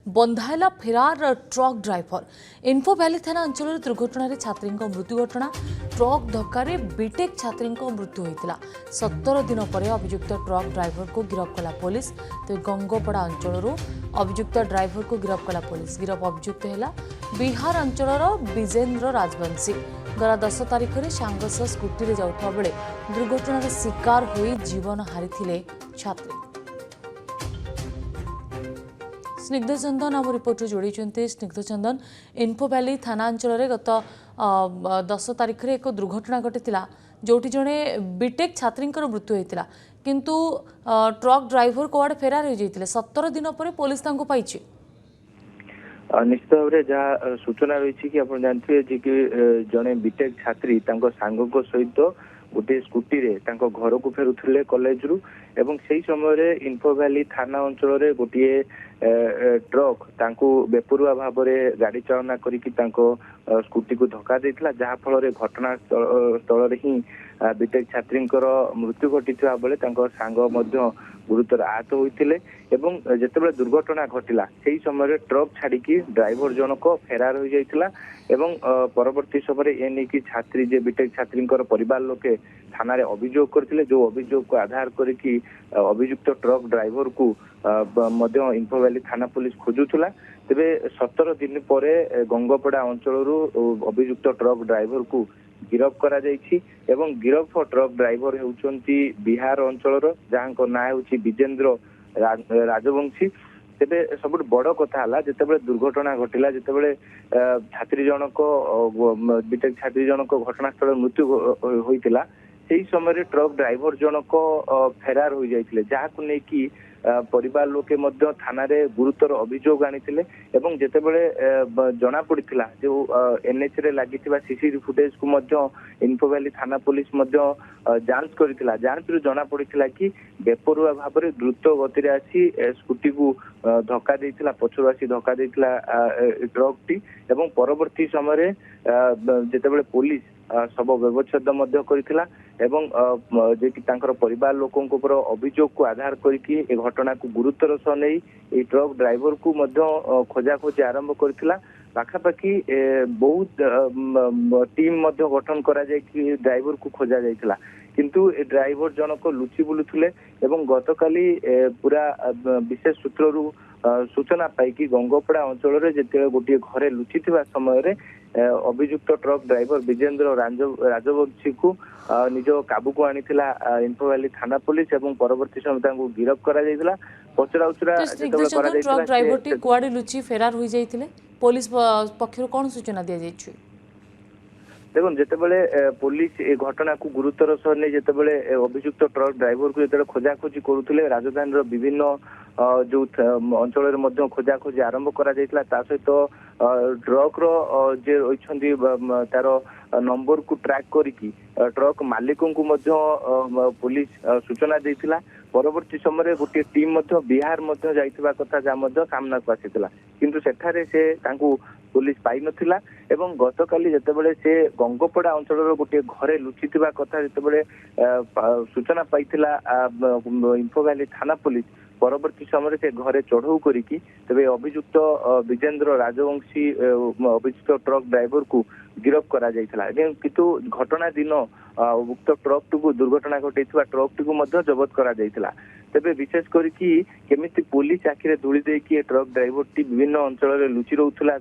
बंधाइला फेरार truck driver info भैली थाना अंचल दुर्घटन छात्री मृत्यु घटना ट्रक धक्के बीटेक छात्री मृत्यु होता 17 दिन पर अभियुक्त ट्रक ड्राइवर को गिरफ्त कला पुलिस। तेज गंगपड़ा अंचल अभियुक्त ड्राइवर को गिरफ्त कला पुलिस। गिरफ अभियुक्त है बिहार अंचल विजेन्द्र राजवंशी। गला 10 तारिख में सांग सह स्कूटी जाऊा बेले दुर्घटनार शिकार हो जीवन हारी छात्री। स्निग्ध चंदन आम रिपोर्ट जोड़ी स्निग्ध चंदन इन्फो भैली थाना अंचल गत 10 तारिख में एक दुर्घटना घटी जो जड़े बीटेक छात्री मृत्यु होता किंतु ट्रक ड्राइवर कौड़ फेरार हो जाते 17 दिन पर पुलिस पाई। निश्चित भाव में जहाँ सूचना रही कि आप जानते हैं कि जड़े बीटेक छात्री सांग सहित गोटे स्कूटी रे घर को फेरुले कॉलेज रु एवं से समय इन्फो भैली थाना अंचल गोटे ट्रक बेपरुआ भाव में गाड़ी चालना करके स्कूटी को धक्का देता जहाँ फल घटना स्थल ही बीटेक छात्री मृत्यु घटी बेले सांग गुरुतर आहत होते जिते दुर्घटना घटला से समय ट्रक छाड़ी ड्राइवर जनक फेरार हो जाता एवं परवर्ती समय एने की छात्री जे बीटेक छात्री परिवार लोके थाना रे अभियोग करथिले जो अभियोग को आधार करके अभियुक्त ट्रक ड्राइवर को इन्फो भैली थाना पुलिस खोजुला। तेबे 17 दिन पर गंगपड़ा अंचल अभियुक्त ट्रक ड्राइवर को गिरफ करा जायछि एवं गिरफ ट्रक ड्राइवर होउचंती बिहार अंचल जहाँ ना होउछि विजेन्द्र राजवंशी। तेबे सब बड़ कथा है जिते दुर्घटना घटला जिते छात्री जनक बीटेक छात्री जनक घटनास्थल मृत्यु होता से समय ट्रक ड्राइवर जनक फेरार हो जाते जहाँ नहीं परिवार लोके थाना रे गुरुतर अभियोग आनी जिते जना पड़ा जो एनएच रे लगी सीसीटीवी फुटेज को इन्फो भैली थाना पुलिस जांच करथिला। जांच रू जना पड़ा कि बेपरुआ भाव में द्रुत गति आसी स्कूटी को धक्का देइथिला पछरु आसी धक्का देइथिला ट्रक टी एवं परवर्ती समय जिते पुलिस सब व्यवच्छेद करथिला एवं जे कि तांकर परिवार लोकों ऊपर अभियोग को आधार करके ए घटना को गुरुतर सह नहीं ट्रक ड्राइवर को खोजाखोजी आरंभ करथिला। पाखापाखि बहुत टीम गठन करा जाय ड्राइवर को खोजा जायतिला किंतु ए ड्राइवर जनक लुचि बुलुथिले एवं गतकाली पूरा विशेष सूत्ररू सूचना पाई कि गंगपड़ा अंचल जिते गोटे घरे लुचि समय अभियुक्त ट्रक ड्राइवर विजेन्द्र राजवंशी को निज काबू को आनी इन्फो भैली थाना पुलिस एवं परवर्ती समय गिरफ करा जायतिला। पचरा उचरा ट्रक ड्राइवर टी कुआडे लुचि फेरार हो जायतिले पुलिस पक्षरु कोन सूचना दिया जायछि? देखो जिते पुलिस ए घटना को गुरुतर सह नहीं जिते अभियुक्त ट्रक ड्राइवर को जो खोजाखोजी करुले राजधानी विभिन्न जो अंचल खोजाखोजी आरंभ करा सहित ट्रक जे रही तार नंबर को ट्रैक करके ट्रक मालिकों को पुलिस सूचना देथिला। परवर्ती समय गोटे टीम बिहार जाइथिबा कथा जहाँ सामना को आसीथिला किंतु सेठारे से तांकू पुलिस पाई नथिला एवं गतकाली जितेबाला से गंगपड़ा अंचल गोटे घरे लुचिथिबा कथा जितेबाला सूचना पाइथिला इन्फो भैली थाना पुलिस परवर्ती समय से घरे चढ़ऊ करिकी तबे अभियुक्त विजेन्द्र राजवंशी अभियुक्त ट्रक ड्राइवर को गिरफ करा जायतिला किंतु घटना दिन उक्त ट्रक को दुर्घटना घटैथिबा ट्रक को जबत करा जायतिला। तेबे विशेष करके केमिति पुलिस आखिरे धूली देकी ट्रक ड्राइवर टी विभिन्न अंचल लुचि रोथुला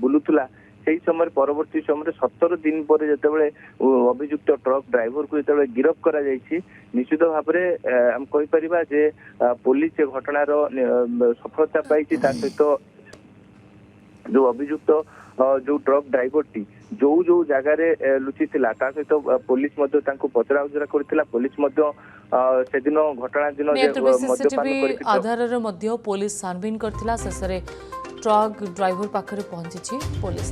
बुलुथुला से समय परवर्ती समय 17 दिन पर जिते अभियुक्त ट्रक ड्राइवर को जो गिरफ करा जायछि निश्चित भाव में हम कहि परिबा जे पुलिस घटनार सफलता पाई सहित जो अभियुक्त जो ट्रक ड्राइवर टी जो जो जगार लुचि सहित पुलिस पचरा उचरा करथिला। पुलिस से दिन घटना दिन आधार पुलिस छानबीन करथिला शेष ट्रक ड्राइवर पाखरे पहुंची पुलिस।